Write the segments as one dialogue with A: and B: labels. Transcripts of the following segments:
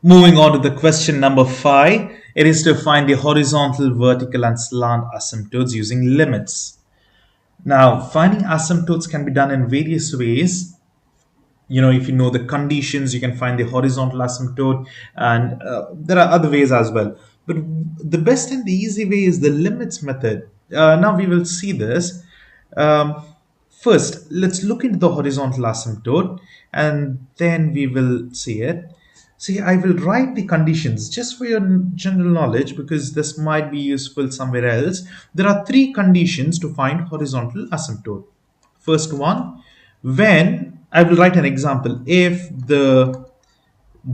A: Moving on to the question number 5, it is to find the horizontal, vertical, and slant asymptotes using limits. Now, finding asymptotes can be done in various ways. If you know the conditions, you can find the horizontal asymptote, and there are other ways as well. But the best and the easy way is the limits method. Now we will see this. Um, First, let's look into the horizontal asymptote, and then we will see it. See, I will write the conditions just for your general knowledge because this might be useful somewhere else. There are three conditions to find horizontal asymptote. First one, when I will write an example, if the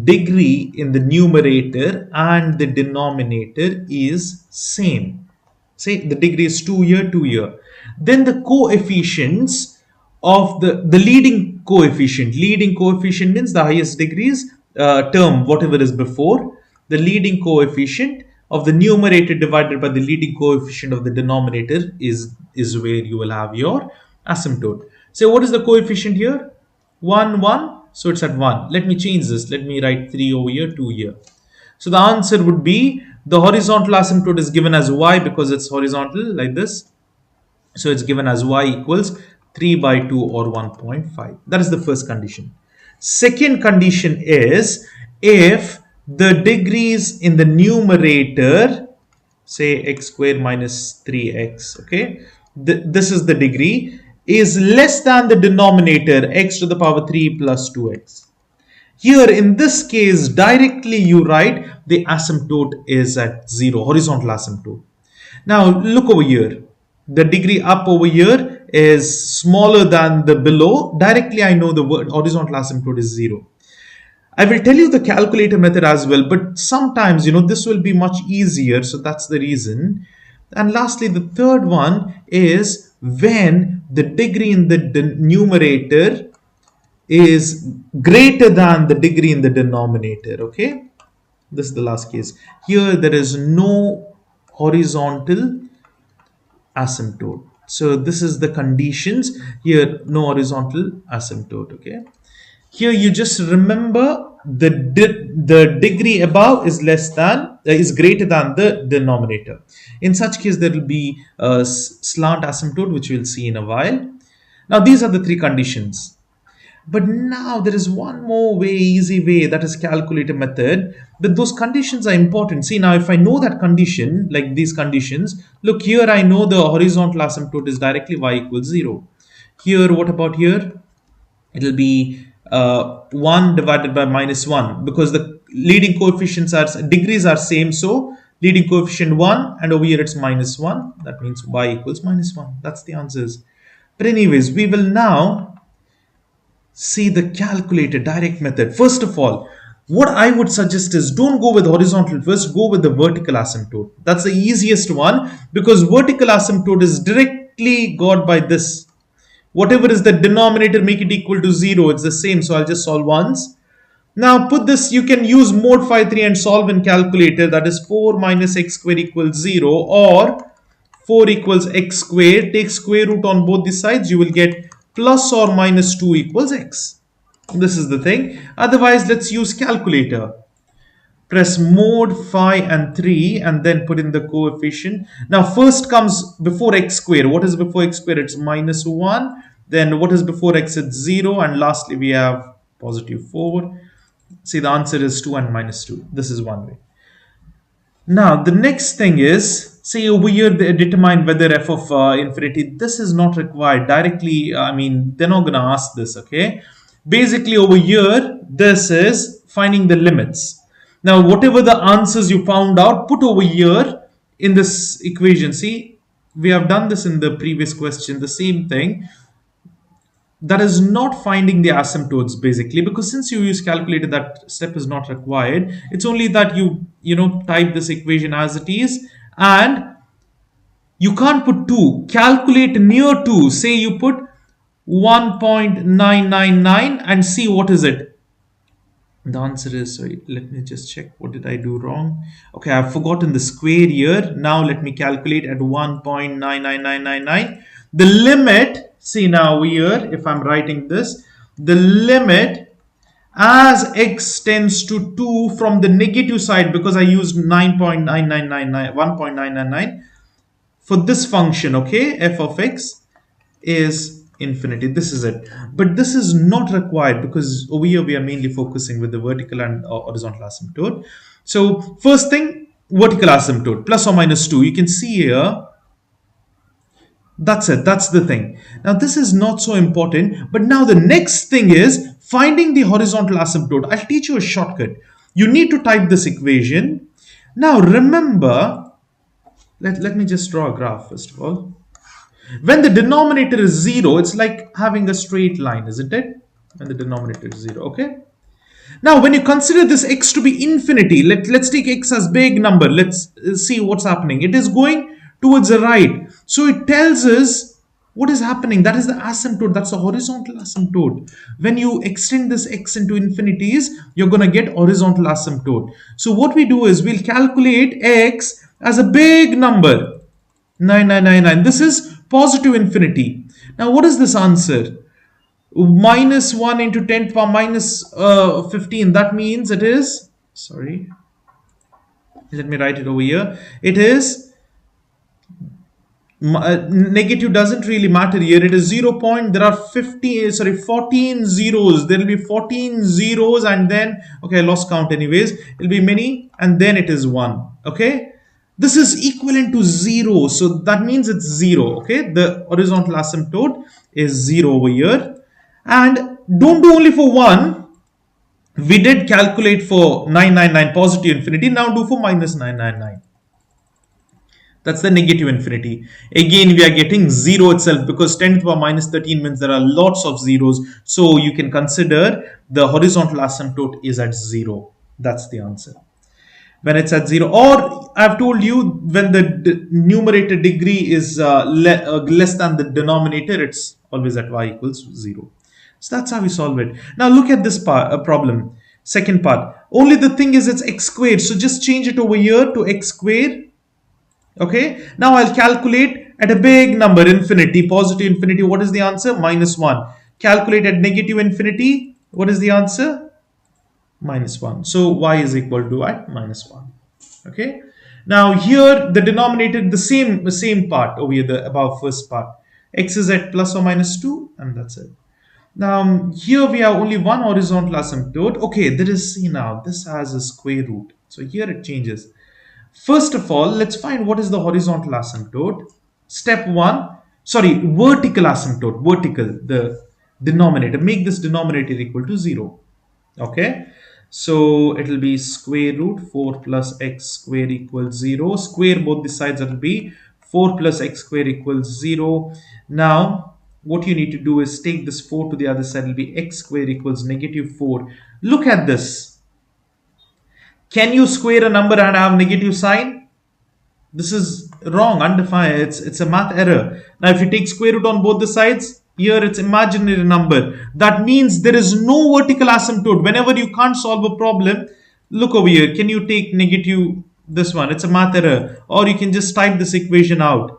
A: degree in the numerator and the denominator is same, say the degree is 2 year 2 year, then the coefficients of the leading coefficient means the highest degrees term, whatever is before the leading coefficient of the numerator divided by the leading coefficient of the denominator is where you will have your asymptote. So what is the coefficient here? 1 1, so it's at 1. Let me change this. Let me write 3 over here, 2 here. So the answer would be the horizontal asymptote is given as y because it's horizontal like this. So it's given as y equals 3 by 2 or 1.5. That is the first condition. Second condition is if the degrees in the numerator, say x squared minus 3x, okay, this is the degree, is less than the denominator x to the power 3 plus 2x. Here in this case, directly you write the asymptote is at 0, horizontal asymptote. Now look over here. The degree up over here is smaller than the below. Directly I know the horizontal asymptote is 0. I will tell you the calculator method as well, but sometimes this will be much easier, so that's the reason. And lastly, the third one is when the degree in the numerator is greater than the degree in the denominator. Okay, this is the last case. Here there is no horizontal asymptote, so this is the conditions. Here no horizontal asymptote. Okay, here you just remember the degree above is less than is greater than the denominator. In such case there will be a slant asymptote, which we'll see in a while. Now these are the three conditions. But now there is one more way, easy way, that is calculator method. But those conditions are important. See, now if I know that condition, like these conditions, look here, I know the horizontal asymptote is directly y equals 0. Here, what about here? It will be 1 divided by minus 1 because the leading coefficients are degrees are same. So leading coefficient 1 and over here it's minus 1. That means y equals minus 1. That's the answers. But anyways, we will now see the calculator direct method. First of all, what I would suggest is don't go with horizontal first, go with the vertical asymptote. That's the easiest one because vertical asymptote is directly got by this. Whatever is the denominator, make it equal to 0. It's the same, so I'll just solve once. Now put this, you can use mod phi 3 and solve in calculator. That is 4 minus x squared equals 0 or 4 equals x squared. Take square root on both the sides, you will get plus or minus 2 equals x. This is the thing. Otherwise, let's use calculator. Press mod phi and 3 and then put in the coefficient. Now first comes before x squared. What is before x squared? It's minus 1. Then what is before x? It's 0. And lastly we have positive 4. See, the answer is 2 and minus 2. This is one way. Now the next thing is, say over here they determine whether f of infinity. This is not required directly. I mean, they're not going to ask this. Okay, basically over here this is finding the limits. Now whatever the answers you found out, put over here in this equation. See, we have done this in the previous question, the same thing. That is not finding the asymptotes basically, because since you use calculator, that step is not required. It's only that you type this equation as it is, and you can't put 2. Calculate near 2. Say you put 1.999 and see what is it. The answer is, sorry, let me just check. What did I do wrong? Okay, I've forgotten the square here. Now let me calculate at 1.99999. The limit, see now here, if I'm writing this, the limit as x tends to 2 from the negative side, because I used 9.9999, 1.999 for this function, okay, f of x is infinity. This is it. But this is not required because over here we are mainly focusing with the vertical and horizontal asymptote. So first thing, vertical asymptote, plus or minus 2. You can see here, that's it. That's the thing. Now this is not so important. But now the next thing is finding the horizontal asymptote. I'll teach you a shortcut. You need to type this equation. Now remember, let me just draw a graph first of all. When the denominator is 0, it's like having a straight line, isn't it? When the denominator is 0, okay? Now, when you consider this x to be infinity, let's take x as big number. Let's see what's happening. It is going towards the right. So it tells us what is happening. That is the asymptote. That's the horizontal asymptote. When you extend this x into infinities, you're going to get horizontal asymptote. So what we do is we'll calculate x as a big number. 9999. This is positive infinity. Now, what is this answer? Minus 1 into 10 to the power minus 15. That means it is, sorry, let me write it over here. It is, negative doesn't really matter here. It is 0 point. There are 14 zeros. There will be 14 zeros and then, okay, I lost count anyways. It will be many and then it is 1. Okay. This is equivalent to 0. So that means it's 0. Okay. The horizontal asymptote is 0 over here. And don't do only for 1. We did calculate for 999 positive infinity. Now do for minus 999. That's the negative infinity. Again, we are getting 0 itself because 10 to the power minus 13 means there are lots of zeros. So you can consider the horizontal asymptote is at 0. That's the answer. When it's at 0, or I've told you when the numerator degree is less than the denominator, it's always at y equals 0. So that's how we solve it. Now look at this problem. Second part. Only the thing is it's x squared. So just change it over here to x squared. Okay. Now I'll calculate at a big number, infinity, positive infinity. What is the answer? Minus 1. Calculate at negative infinity. What is the answer? Minus 1. So y is equal to at minus 1. Okay. Now here the denominator, the same part over here, the above first part. X is at plus or minus 2 and that's it. Now here we have only one horizontal asymptote. Okay, there is, see now, this has a square root. So here it changes. First of all, let's find what is the horizontal asymptote. Step 1, sorry, vertical asymptote, vertical, the denominator. Make this denominator equal to 0. Okay, so it will be square root 4 plus x square equals 0. Square both the sides, it will be 4 plus x square equals 0. Now, what you need to do is take this 4 to the other side. It will be x square equals negative 4. Look at this. Can you square a number and have negative sign? This is wrong, undefined. It's a math error. Now, if you take square root on both the sides, here it's imaginary number. That means there is no vertical asymptote. Whenever you can't solve a problem, look over here. Can you take negative this one? It's a math error. Or you can just type this equation out.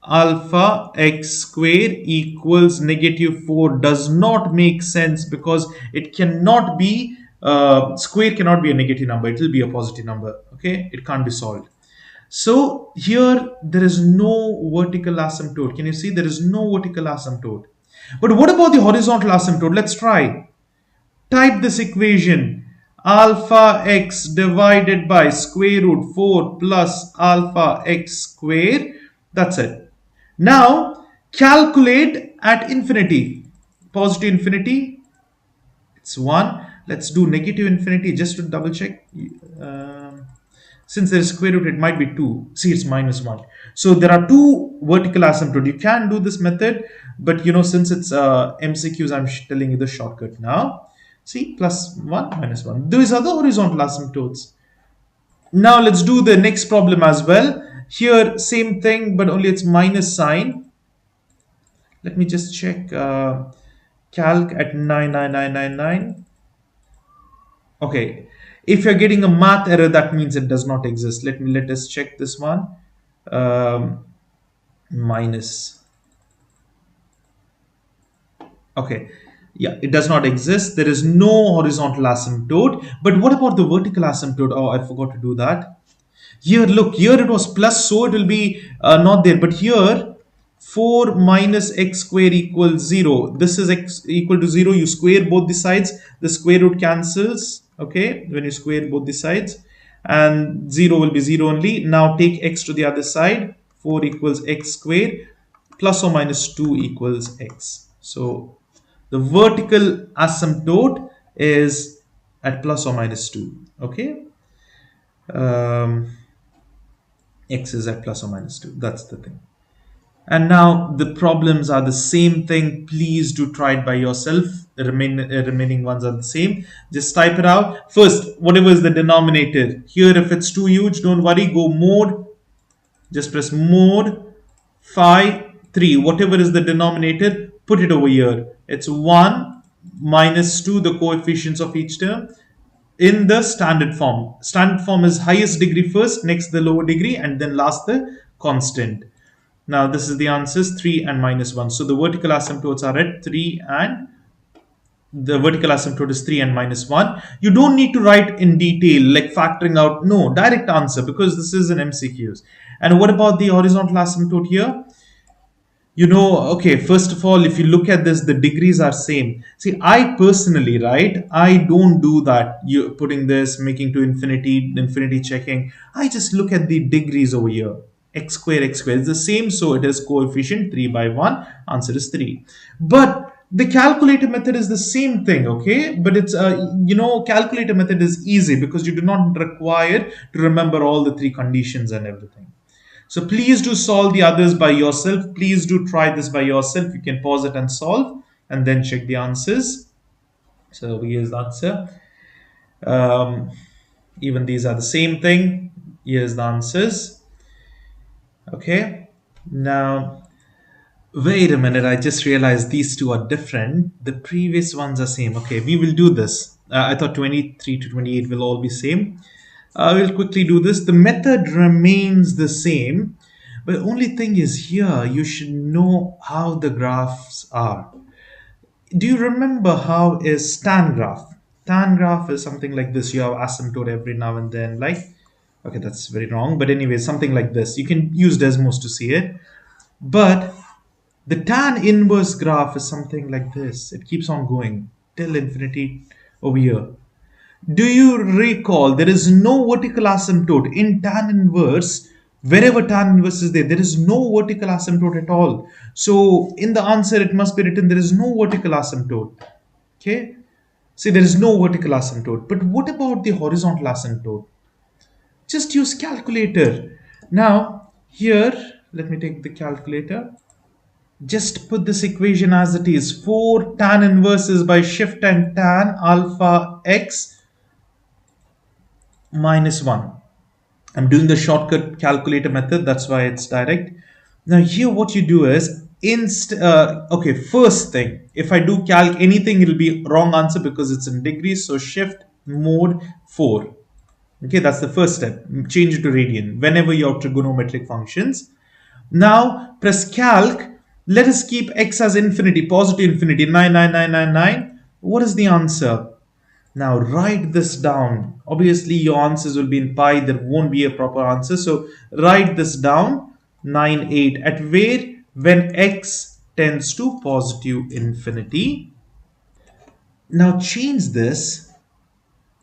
A: Alpha x square equals negative 4 does not make sense because it cannot be, square cannot be a negative number. It will be a positive number. Okay, it can't be solved. So here there is no vertical asymptote. Can you see there is no vertical asymptote? But what about the horizontal asymptote? Let's try. Type this equation. Alpha x divided by square root 4 plus alpha x square. That's it. Now calculate at infinity. Positive infinity, it's 1. Let's do negative infinity just to double check. Since there is square root, it might be 2. See, it's minus 1. So there are two vertical asymptotes. You can do this method, but you know, since it's MCQs, I'm telling you the shortcut now. See, plus 1, minus 1. These are the horizontal asymptotes. Now let's do the next problem as well. Here, same thing, but only it's minus sign. Let me just check calc at 99999. Okay, if you're getting a math error, that means it does not exist. Let us check this one. Minus. Okay, Yeah, it does not exist. There is no horizontal asymptote. But what about the vertical asymptote? Oh, I forgot to do that. Here, look, here it was plus, so it will be not there. But here, 4 minus x square equals 0. This is x equal to 0. You square both the sides. The square root cancels, okay, when you square both the sides. And 0 will be 0 only. Now take x to the other side. 4 equals x square. Plus or minus 2 equals x. So the vertical asymptote is at plus or minus 2, okay. Um, x is at plus or minus 2. That's the thing. And now the problems are the same thing. Please do try it by yourself. The remaining ones are the same. Just type it out. First, whatever is the denominator. Here, if it's too huge, don't worry. Go mode. Just press mode. 5, 3. Whatever is the denominator, put it over here. It's 1 minus 2, the coefficients of each term, in the standard form. Standard form is highest degree first, next the lower degree, and then last the constant. Now this is the answers, 3 and minus 1. So the vertical asymptotes are at 3 and the vertical asymptote is 3 and minus 1. You don't need to write in detail like factoring out. No, direct answer, because this is an MCQs. And what about the horizontal asymptote here? Okay, first of all, if you look at this, the degrees are same. See, I personally, right, I don't do that. You putting this, making to infinity checking. I just look at the degrees over here. X square is the same, so it is coefficient 3 by 1. Answer is 3. But the calculator method is the same thing, okay? But it's, calculator method is easy because you do not require to remember all the 3 conditions and everything. So please do solve the others by yourself. Please do try this by yourself. You can pause it and solve and then check the answers. So here's the answer. Even these are the same thing. Here's the answers. Okay. Now, wait a minute. I just realized these two are different. The previous ones are same. Okay, we will do this. I thought 23 to 28 will all be same. We'll quickly do this. The method remains the same, but the only thing is here you should know how the graphs are. Do you remember how is tan graph? Tan graph is something like this. You have asymptote every now and then, like, okay, that's very wrong, but anyway, something like this. You can use Desmos to see it. But the tan inverse graph is something like this. It keeps on going till infinity over here. Do you recall there is no vertical asymptote in tan inverse? Wherever tan inverse is there is no vertical asymptote at all. So in the answer it must be written there is no vertical asymptote. Okay, see, there is no vertical asymptote. But what about the horizontal asymptote? Just use calculator. Now here, let me take the calculator. Just put this equation as it is. 4 tan inverse is by shift and tan alpha x minus 1. I'm doing the shortcut calculator method, that's why it's direct. Now here what you do is okay, first thing, if I do calc anything, it'll be wrong answer because it's in degrees. So shift mode 4. Okay, that's the first step. Change it to radian whenever you have trigonometric functions. Now press calc. Let us keep x as infinity, positive infinity, 99999. What is the answer? Now write this down. Obviously your answers will be in pi. There won't be a proper answer. So write this down. 98 at where? When x tends to positive infinity. Now change this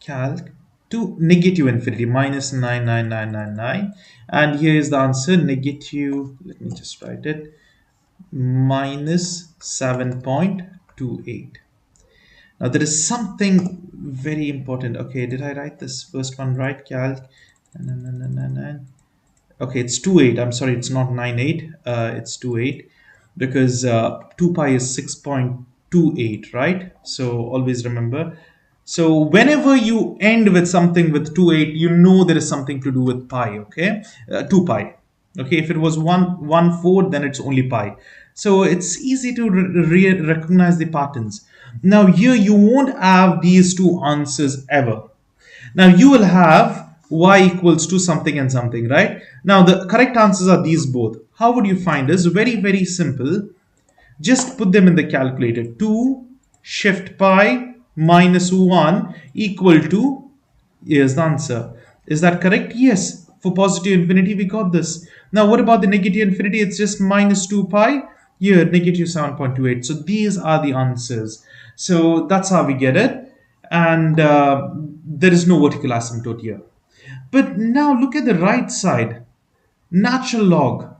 A: calc to negative infinity, minus 99999. And here is the answer, negative, let me just write it, minus 7.28. Now there is something very important. Okay, did I write this first one right? Calc. Okay, it's 28. I'm sorry, it's not 98. It's 28 because 2 pi is 6.28, right? So always remember. So whenever you end with something with 28, you know there is something to do with pi. Okay, 2 pi. Okay, if it was 1/4, then it's only pi. So it's easy to recognize the patterns. Now here you won't have these two answers ever. Now you will have y equals to something and something, right? Now the correct answers are these both. How would you find this? Very, very simple. Just put them in the calculator. 2 shift pi minus 1 equal to, here's the answer. Is that correct? Yes. For positive infinity, we got this. Now, what about the negative infinity? It's just minus 2 pi. Here, negative 7.28. So these are the answers. So that's how we get it. And there is no vertical asymptote here. But now look at the right side. Natural log.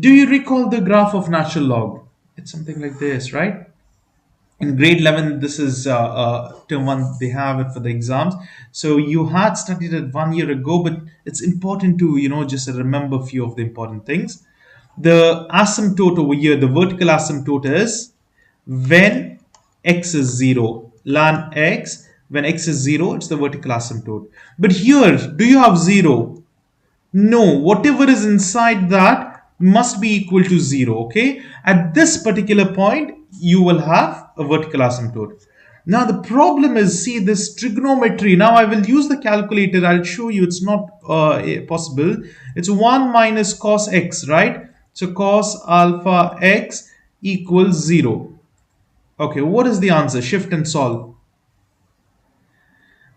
A: Do you recall the graph of natural log? It's something like this, right? In grade 11, this is term 1, they have it for the exams. So you had studied it 1 year ago, but it's important to just remember a few of the important things. The asymptote over here, the vertical asymptote is when x is 0, ln x, when x is 0, it's the vertical asymptote. But here, do you have 0? No, whatever is inside that must be equal to 0, okay? At this particular point, you will have a vertical asymptote. Now the problem is, see this trigonometry. Now I will use the calculator. I'll show you it's not possible. It's 1 minus cos x, right? So cos alpha x equals 0. Okay, what is the answer? Shift and solve.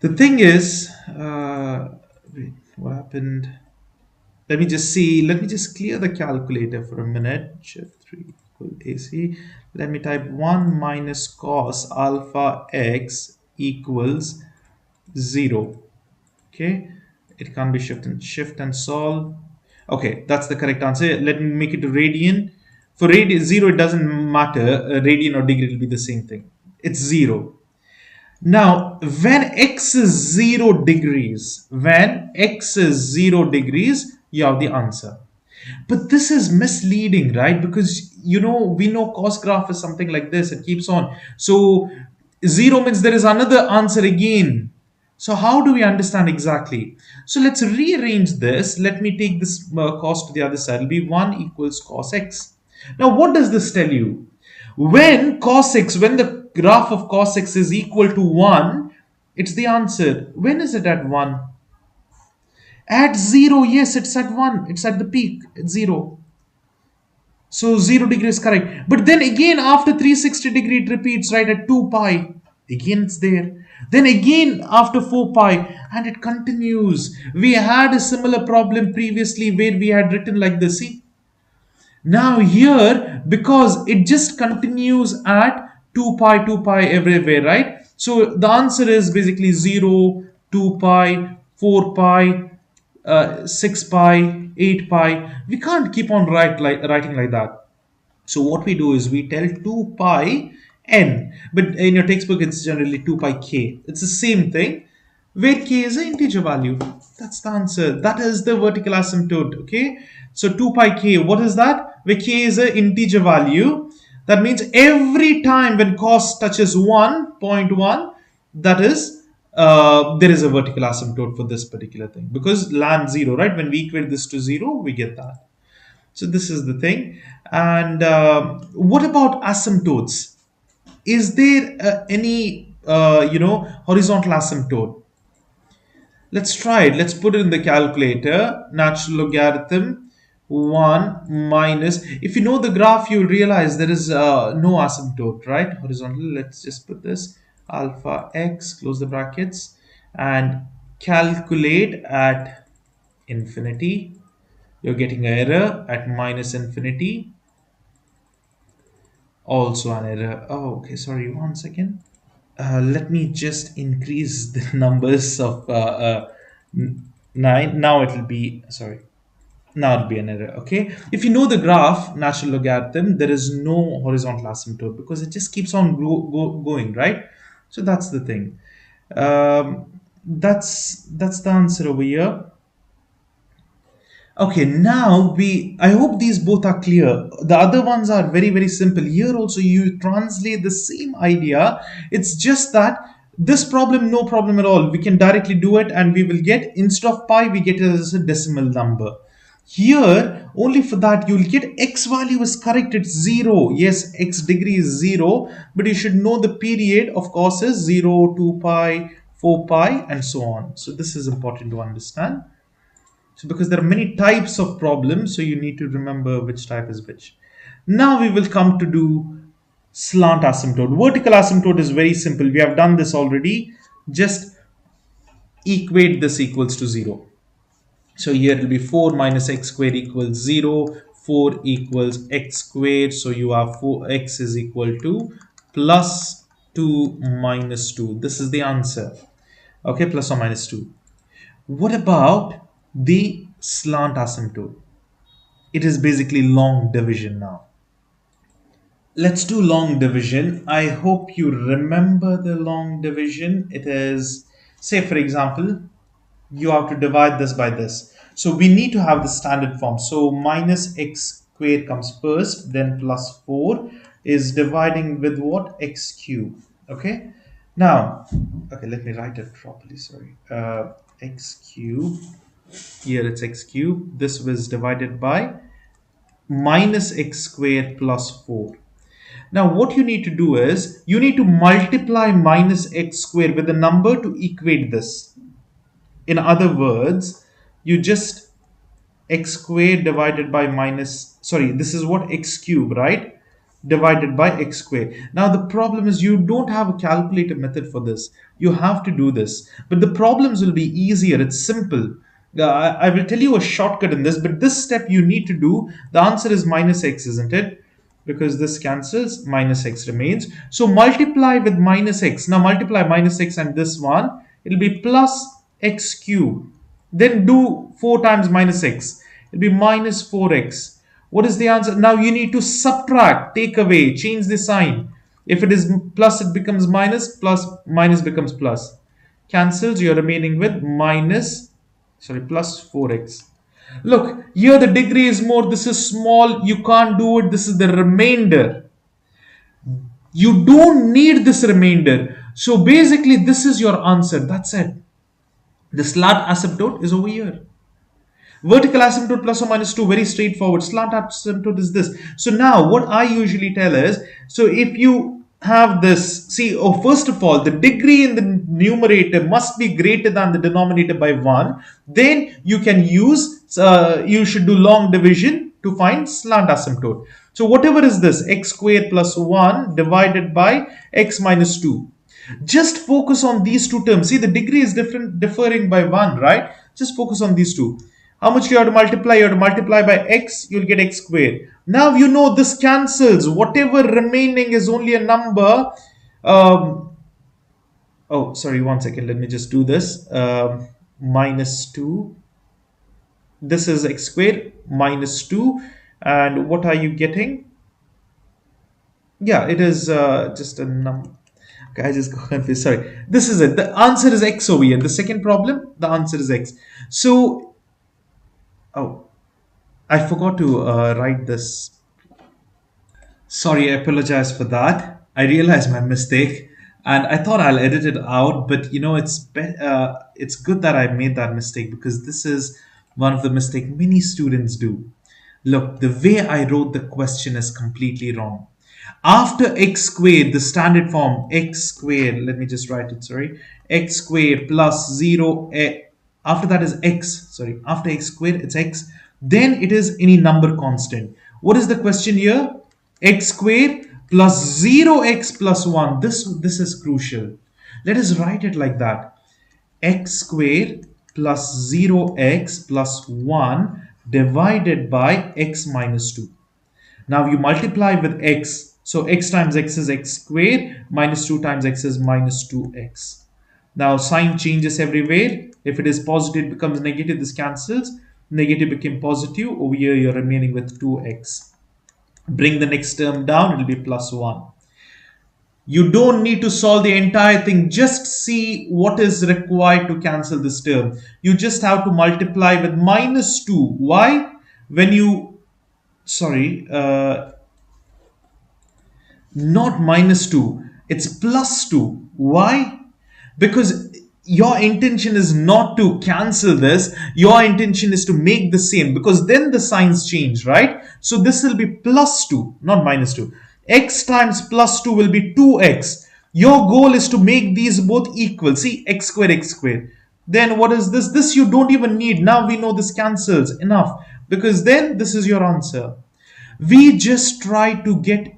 A: The thing is, wait, what happened? Let me just see. Let me just clear the calculator for a minute. Shift 3 equal AC. Let me type 1 minus cos alpha x equals 0. Okay. It can't be shift and solve. Okay, that's the correct answer. Let me make it a radian. For radian 0, it doesn't matter. Radian or degree will be the same thing. It's 0. Now, when x is 0 degrees, you have the answer. But this is misleading, right? Because, we know cos graph is something like this. It keeps on. So, 0 means there is another answer again. So, how do we understand exactly? So, let's rearrange this. Let me take this cos to the other side. It'll be 1 equals cos x. Now, what does this tell you? When the graph of cos x is equal to 1, it's the answer. When is it at 1? At 0, yes, it's at 1. It's at the peak, it's 0. So 0 degree is correct. But then again, after 360 degree, it repeats, right, at 2 pi. Again, it's there. Then again, after 4 pi, and it continues. We had a similar problem previously where we had written like this. See? Now here, because it just continues at 2 pi everywhere, right? So the answer is basically 0, 2 pi, 4 pi, 6 pi, 8 pi. We can't keep on writing like that. So what we do is we tell 2 pi n, but in your textbook it's generally 2 pi k. It's the same thing, where k is an integer value. That's the answer. That is the vertical asymptote, okay? So 2 pi k, what is that? Where k is an integer value. That means every time when cos touches 1.1, that is, there is a vertical asymptote for this particular thing. Because ln 0, right? When we equate this to 0, we get that. So this is the thing. And what about asymptotes? Is there any, horizontal asymptote? Let's try it. Let's put it in the calculator. Natural logarithm 1 minus. If you know the graph, you'll realize there is no asymptote, right? Horizontal. Let's just put this alpha x, close the brackets, and calculate at infinity. You're getting an error at minus infinity. Also an error. Oh, okay. Sorry. 1 second. Let me just increase the numbers of 9. Now it will be, sorry, now it'll be an error. Okay, if you know the graph natural logarithm, there is no horizontal asymptote because it just keeps on going, right? So that's the thing. That's the answer over here. Okay, now I hope these both are clear. The other ones are very, very simple. Here also you translate the same idea. It's just that this problem, no problem at all. We can directly do it and we will get, instead of pi, we get it as a decimal number. Here, only for that, you'll get x value is correct. It's 0. Yes, x degree is 0. But you should know the period of course is 0, 2 pi, 4 pi, and so on. So this is important to understand. So because there are many types of problems, so you need to remember which type is which. Now we will come to do slant asymptote. Vertical asymptote is very simple. We have done this already. Just equate this equals to 0. So here it will be 4 minus x squared equals 0. 4 equals x squared. So you have 4x is equal to plus 2 minus 2. This is the answer. Okay, plus or minus 2. What about the slant asymptote? It is basically long division now. Let's do long division. I hope you remember the long division. It is, say for example, you have to divide this by this. So we need to have the standard form. So minus x squared comes first, then plus 4 is dividing with what? X cube. Okay. Now, okay, let me write it properly. Sorry. X cube. Here it's x cube. This was divided by minus x squared plus 4. Now what you need to do is you need to multiply minus x squared with a number to equate this. In other words, you just x squared divided by minus, sorry, this is what? X cube, right? Divided by x squared. Now the problem is you don't have a calculator method for this. You have to do this. But the problems will be easier. It's simple. I will tell you a shortcut in this, but this step you need to do. The answer is minus x, isn't it? Because this cancels, minus x remains. So multiply with minus x. Now multiply minus x and this one. It will be plus x cube. Then do 4 times minus x. It will be minus 4x. What is the answer? Now you need to subtract, take away, change the sign. If it is plus, it becomes minus, plus, minus becomes plus. Cancels, you're remaining with plus 4x. Look, here the degree is more, this is small, you can't do it, this is the remainder. You don't need this remainder. So basically, this is your answer, that's it. The slant asymptote is over here. Vertical asymptote plus or minus 2, very straightforward. Slant asymptote is this. So now what I usually tell is, so if you have this, see, first of all, the degree in the numerator must be greater than the denominator by 1. Then you can use, you should do long division to find slant asymptote. So whatever is this, x squared plus 1 divided by x minus 2. Just focus on these two terms. See, the degree is differing by 1, right? Just focus on these two. How much you have to multiply? You have to multiply by x, you'll get x squared. Now you know this cancels. Whatever remaining is only a number. Oh, sorry, 1 second. Let me just do this. Minus 2. This is x squared minus 2. And what are you getting? Yeah, it is just a number. Okay, I just got confused. Sorry. This is it. The answer is x over here. The second problem, the answer is x. So, oh, I forgot to write this. Sorry, I apologize for that. I realized my mistake, and I thought I'll edit it out. But you know, it's good that I made that mistake because this is one of the mistakes many students do. Look, the way I wrote the question is completely wrong. After x squared, the standard form x squared, let me just write it, sorry, x squared plus 0, after that is x, sorry, after x squared, it's x, then it is any number constant. What is the question here? X squared plus 0x plus 1. This is crucial. Let us write it like that. X squared plus 0x plus 1 divided by x minus 2. Now you multiply with x. So x times x is x squared, minus 2 times x is minus 2x. Now sign changes everywhere. If it is positive, it becomes negative. This cancels. Negative became positive. Over here, you're remaining with 2x. Bring the next term down. It will be plus 1. You don't need to solve the entire thing. Just see what is required to cancel this term. You just have to multiply with minus 2. Why? When you, sorry, not minus 2, it's plus 2. Why? Because your intention is not to cancel this, your intention is to make the same, because then the signs change, right? So this will be plus 2, not minus 2. X times plus 2 will be 2x. Your goal is to make these both equal. See, x squared, x squared. Then what is this? This you don't even need. Now we know this cancels enough, because then this is your answer. We just try to get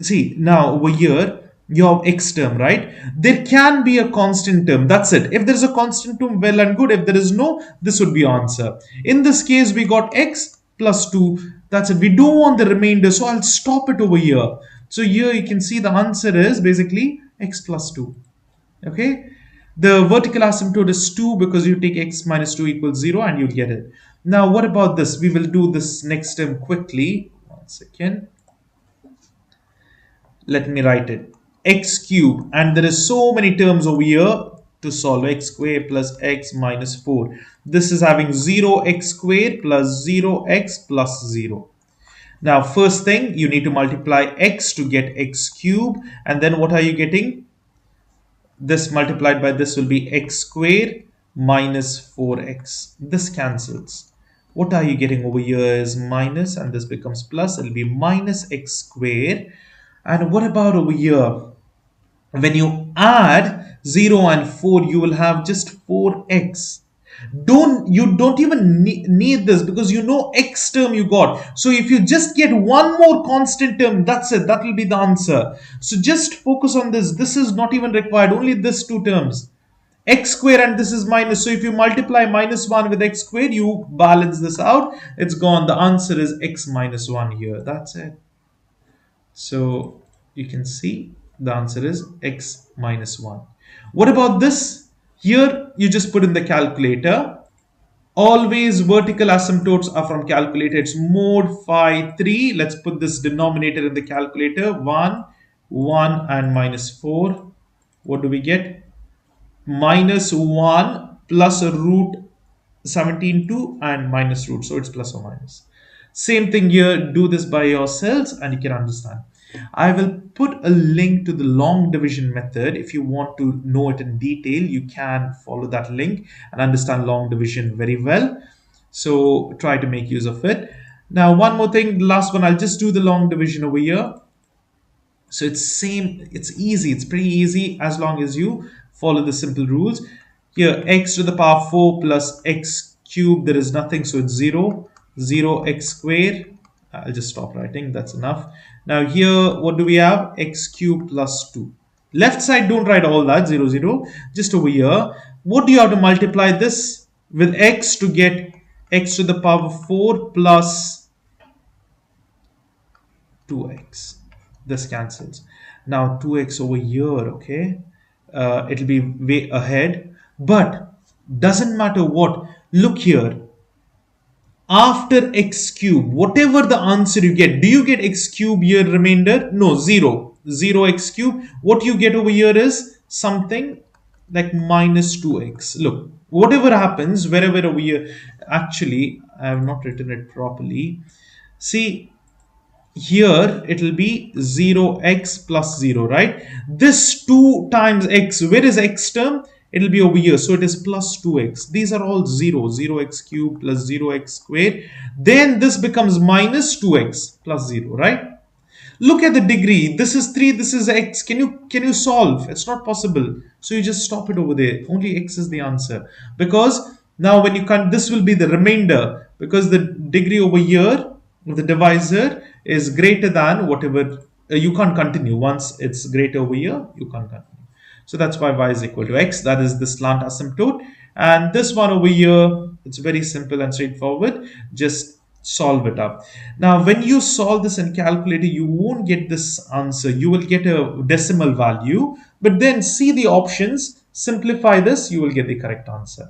A: See, now over here, you have x term, right? There can be a constant term. That's it. If there is a constant term, well and good. If there is no, this would be answer. In this case, we got x plus 2. That's it. We don't want the remainder, so I'll stop it over here. So here you can see the answer is basically x plus 2. Okay. The vertical asymptote is 2 because you take x minus 2 equals 0 and you'll get it. Now, what about this? We will do this next term quickly. 1 second. Let me write it. X cube, and there is so many terms over here to solve. X squared plus x minus 4. This is having 0x squared plus 0x plus 0. Now, first thing, you need to multiply x to get x cube, and then what are you getting? This multiplied by this will be x squared minus 4x. This cancels. What are you getting over here is minus, and this becomes plus. It will be minus x squared. And what about over here? When you add 0 and 4, you will have just 4x. You don't even need this because you know x term you got. So if you just get one more constant term, that's it. That will be the answer. So just focus on this. This is not even required. Only this two terms. X square and this is minus. So if you multiply minus 1 with x squared, you balance this out. It's gone. The answer is x minus 1 here. That's it. So you can see the answer is x minus 1. What about this? Here you just put in the calculator. Always vertical asymptotes are from calculator. It's mod phi 3. Let's put this denominator in the calculator. 1, 1 and minus 4. What do we get? Minus 1 plus a root 17.2 and minus root. So it's plus or minus. Same thing here. Do this by yourselves and you can understand. I will put a link to the long division method. If you want to know it in detail, you can follow that link and understand long division very well. So try to make use of it. Now, one more thing, the last one, I'll just do the long division over here. So it's same, it's easy, it's pretty easy as long as you follow the simple rules. Here, x to the power 4 plus x cubed, there is nothing, so it's 0. 0x squared. I'll just stop writing, that's enough. Now here, what do we have? X cubed plus 2. Left side, don't write all that, 0, 0. Just over here, what do you have to multiply this with x to get x to the power 4 plus 2x? This cancels. Now 2x over here, okay? It'll be way ahead, but doesn't matter what. Look here. After x cube, whatever the answer you get, do you get x cube here remainder? No, 0. 0 x cube. What you get over here is something like minus 2x. Look, whatever happens, wherever over here, actually, I have not written it properly. See, here it will be 0x plus 0, right? This 2 times x, where is x term? It will be over here, so it is plus 2x. These are all 0. 0x cubed plus 0x squared. Then this becomes minus 2x plus 0, right? Look at the degree. This is 3, this is x. Can you solve? It's not possible. So you just stop it over there. Only x is the answer. Because now when you can, this will be the remainder. Because the degree over here, the divisor is greater than whatever. You can't continue. Once it's greater over here, you can't continue. So that's why y is equal to x. That is the slant asymptote. And this one over here, it's very simple and straightforward. Just solve it up. Now, when you solve this in calculator, you won't get this answer. You will get a decimal value. But then see the options. Simplify this. You will get the correct answer.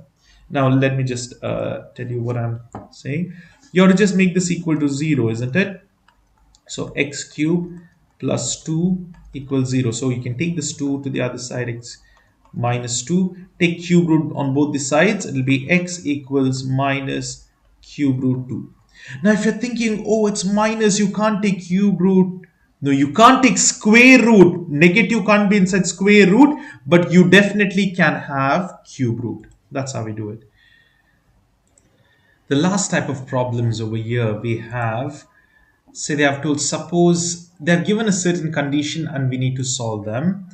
A: Now, let me just tell you what I'm saying. You have to just make this equal to 0, isn't it? So x cubed plus 2 equals 0. So you can take this 2 to the other side, x minus 2. Take cube root on both the sides. It will be x equals minus cube root 2. Now if you're thinking, oh, it's minus, you can't take cube root. No, you can't take square root. Negative can't be inside square root, but you definitely can have cube root. That's how we do it. The last type of problems over here we have, say they have told, suppose they have given a certain condition and we need to solve them.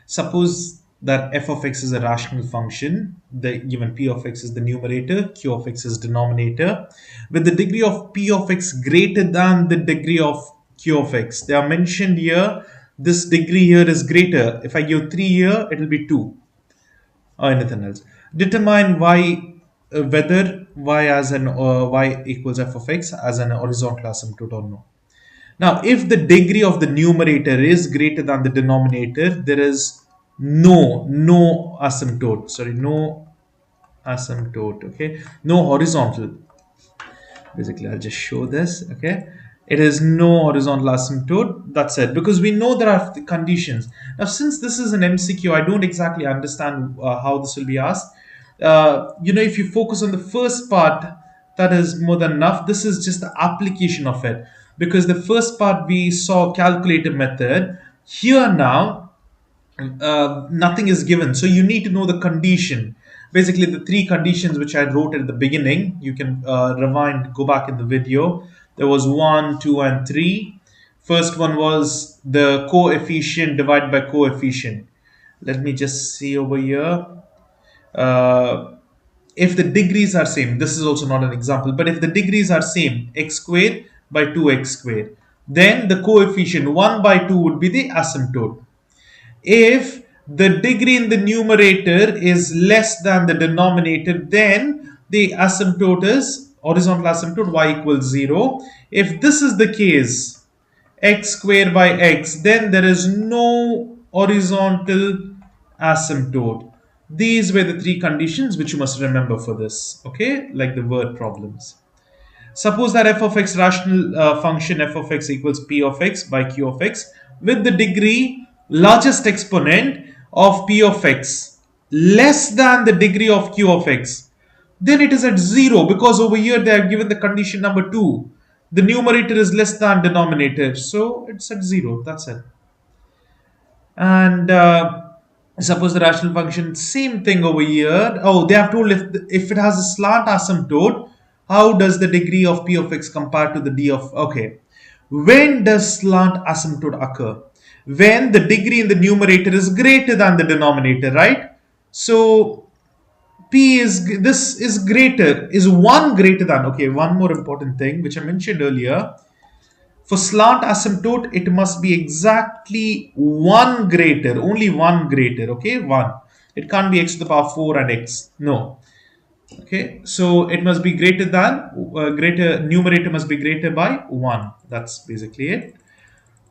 A: Suppose that f of x is a rational function. The given p of x is the numerator, q of x is denominator. With the degree of p of x greater than the degree of q of x. They are mentioned here. This degree here is greater. If I give 3 here, it will be 2 or anything else. Determine y, whether y as an y equals f of x as an horizontal asymptote or no. Now, if the degree of the numerator is greater than the denominator, there is no asymptote. Sorry, no asymptote. Okay, no horizontal. Basically, I'll just show this. Okay, it is no horizontal asymptote. That's it, because we know there are conditions. Now, since this is an MCQ, I don't exactly understand how this will be asked. If you focus on the first part, that is more than enough. This is just the application of it, because the first part we saw calculator method. Here now, nothing is given, so you need to know the condition. Basically, the three conditions which I wrote at the beginning, you can rewind, go back in the video. There was 1, 2 and 3. First one was the coefficient divided by coefficient. Let me just see over here. uh, if the degrees are same, this is also not an example, but if the degrees are same, x squared by 2x squared, then the coefficient 1 by 2 would be the asymptote. If the degree in the numerator is less than the denominator, then the asymptote is horizontal asymptote y equals 0. If this is the case, x squared by x, then there is no horizontal asymptote. These were the three conditions which you must remember for this, okay, like the word problems. Suppose that f of x rational function f of x equals p of x by q of x with the degree largest exponent of p of x less than the degree of q of x. Then it is at 0, because over here they have given the condition number 2. The numerator is less than denominator, so it's at 0. That's it. And suppose the rational function, same thing over here. Oh, they have told if it has a slant asymptote, how does the degree of p of x compare to the d of, okay. When does slant asymptote occur? When the degree in the numerator is greater than the denominator, right? So p is, this is greater, is 1 greater than, okay, one more important thing which I mentioned earlier. For slant asymptote, it must be exactly 1 greater, only 1 greater, okay, 1. It can't be x to the power 4 and x, no. Okay, so it must be greater than, numerator must be greater by 1. That's basically it.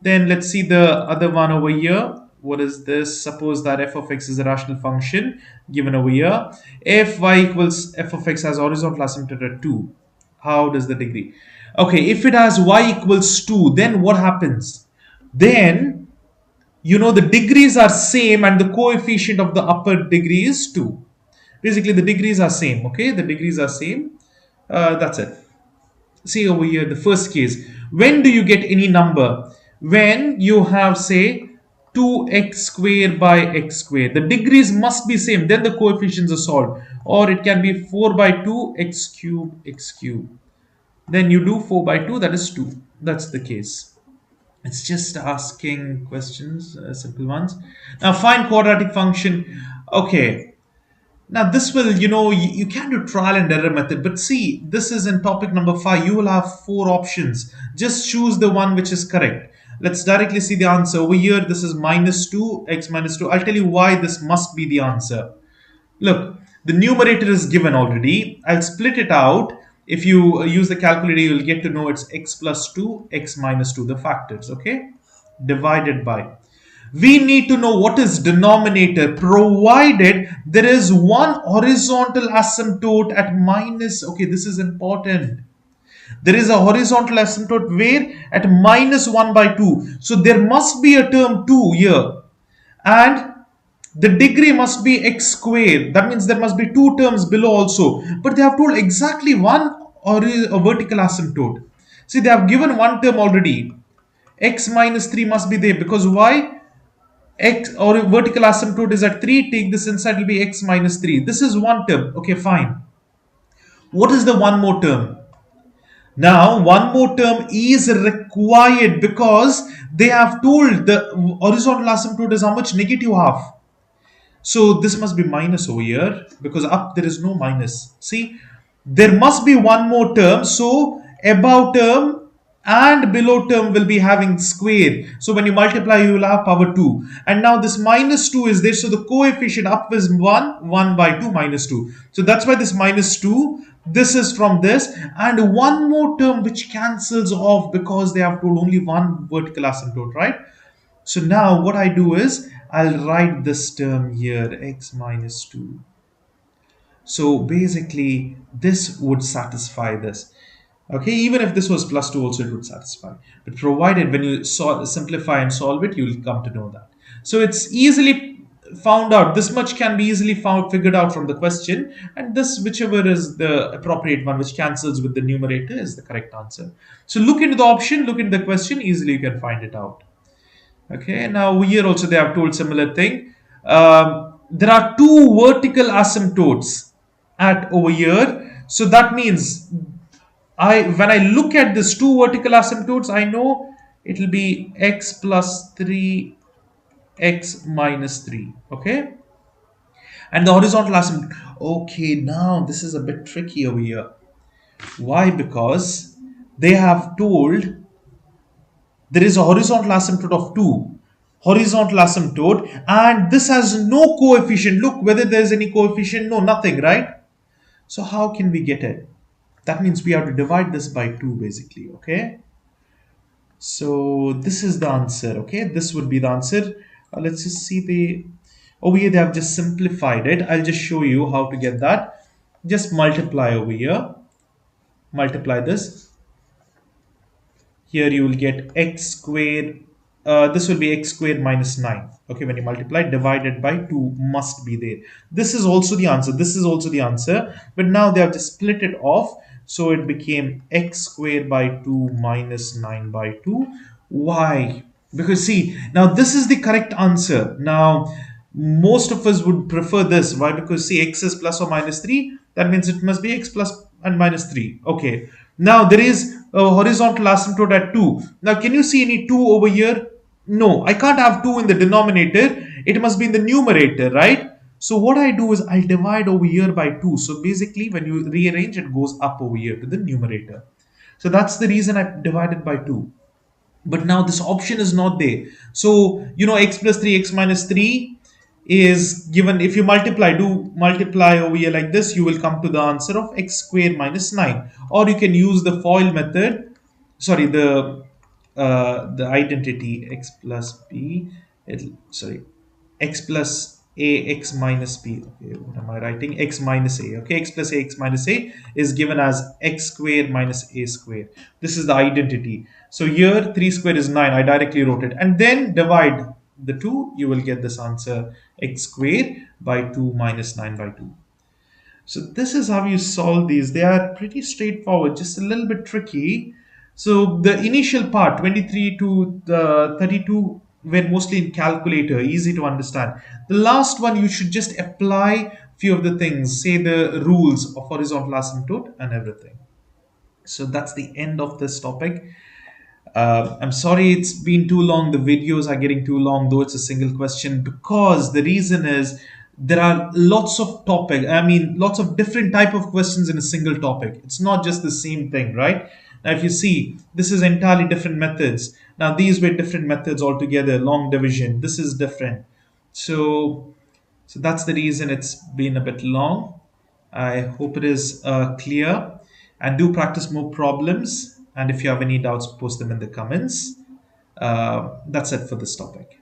A: Then let's see the other one over here. What is this? Suppose that f of x is a rational function given over here. If y equals f of x has horizontal asymptote at 2, how does the degree? Okay, if it has y equals 2, then what happens? Then, the degrees are same and the coefficient of the upper degree is 2. Basically, the degrees are same, okay? The degrees are same. That's it. See over here, the first case. When do you get any number? When you have, say, 2x squared by x squared. The degrees must be same, then the coefficients are solved. Or it can be 4 by 2 x cube. Then you do 4 by 2, that is 2. That's the case. It's just asking questions, simple ones. Now find quadratic function. Okay. Now this will, you can do trial and error method, but see, this is in topic number 5. You will have 4 options. Just choose the one which is correct. Let's directly see the answer. Over here, this is minus 2, x minus 2. I'll tell you why this must be the answer. Look, the numerator is given already. I'll split it out. If you use the calculator, you'll get to know it's x plus 2, x minus 2, the factors, okay? Divided by. We need to know what is denominator, provided there is one horizontal asymptote at minus, okay, this is important. There is a horizontal asymptote where at minus 1 by 2. So there must be a term 2 here. And the degree must be x squared. That means there must be 2 terms below also. But they have told exactly one or a vertical asymptote. See, they have given one term already. X minus 3 must be there, because why? X or a vertical asymptote is at 3. Take this inside, it will be x minus 3. This is one term. Okay, fine. What is the one more term? Now, one more term is required because they have told the horizontal asymptote is how much? Negative half. So this must be minus over here, because up there is no minus. See, there must be one more term. So above term and below term will be having square. So when you multiply, you will have power 2. And now this minus 2 is there. So the coefficient up is 1, 1 by 2 minus 2. So that's why this minus 2, this is from this. And one more term which cancels off because they have told only one vertical asymptote, right? So now what I do is I'll write this term here, x minus 2. So basically, this would satisfy this. Okay, even if this was plus 2 also it would satisfy. But provided when you simplify and solve it, you will come to know that. So it's easily found out. This much can be easily figured out from the question. And this, whichever is the appropriate one, which cancels with the numerator, is the correct answer. So look into the option, look into the question, easily you can find it out. Okay, now here also they have told similar thing. There are two vertical asymptotes at over here. So that means when I look at this two vertical asymptotes, I know it will be x plus 3, x minus 3. Okay, and the horizontal asymptote. Okay, now this is a bit tricky over here. Why? Because they have told there is a horizontal asymptote of 2 horizontal asymptote, and this has no coefficient. Look whether there is any coefficient. No, nothing, right? So how can we get it? That means we have to divide this by 2 basically. Okay, so this is the answer. Okay, this would be the answer. Let's just see the over here they have just simplified it. I'll just show you how to get that. Just multiply over here, multiply this. Here you will get x squared. This will be x squared minus 9. Okay, when you multiply, divided by 2 must be there. This is also the answer. This is also the answer. But now they have just split it off. So it became x squared by 2 minus 9 by 2. Why? Because see, now this is the correct answer. Now, most of us would prefer this. Why? Because see, x is plus or minus 3. That means it must be x plus and minus 3. Okay. Now there is a horizontal asymptote at 2. Now can you see any 2 over here? No, I can't have 2 in the denominator. It must be in the numerator, right? So what I do is I divide over here by 2. So basically when you rearrange, it goes up over here to the numerator. So that's the reason I divided by 2. But now this option is not there. So x plus 3, x minus 3 is given. If you multiply over here like this, you will come to the answer of x squared minus 9. Or you can use the FOIL method, sorry, the identity x plus b, x plus a x minus b. Okay, what am I writing? X minus a. Okay, x plus a x minus a is given as x squared minus a squared. This is the identity. So here 3 squared is 9. I directly wrote it, and then divide the 2. You will get this answer, x squared by 2 minus 9 by 2. So this is how you solve these. They are pretty straightforward, just a little bit tricky. So the initial part, 23 to 32, were mostly in calculator, easy to understand. The last one, you should just apply few of the things, say the rules of horizontal asymptote and everything. So that's the end of this topic. I'm sorry it's been too long. The videos are getting too long, though it's a single question, because the reason is there are lots of topic. I mean, lots of different type of questions in a single topic. It's not just the same thing, right? Now, if you see, this is entirely different methods. Now, these were different methods altogether. Long division. This is different. So that's the reason it's been a bit long. I hope it is clear, and do practice more problems. And if you have any doubts, post them in the comments. That's it for this topic.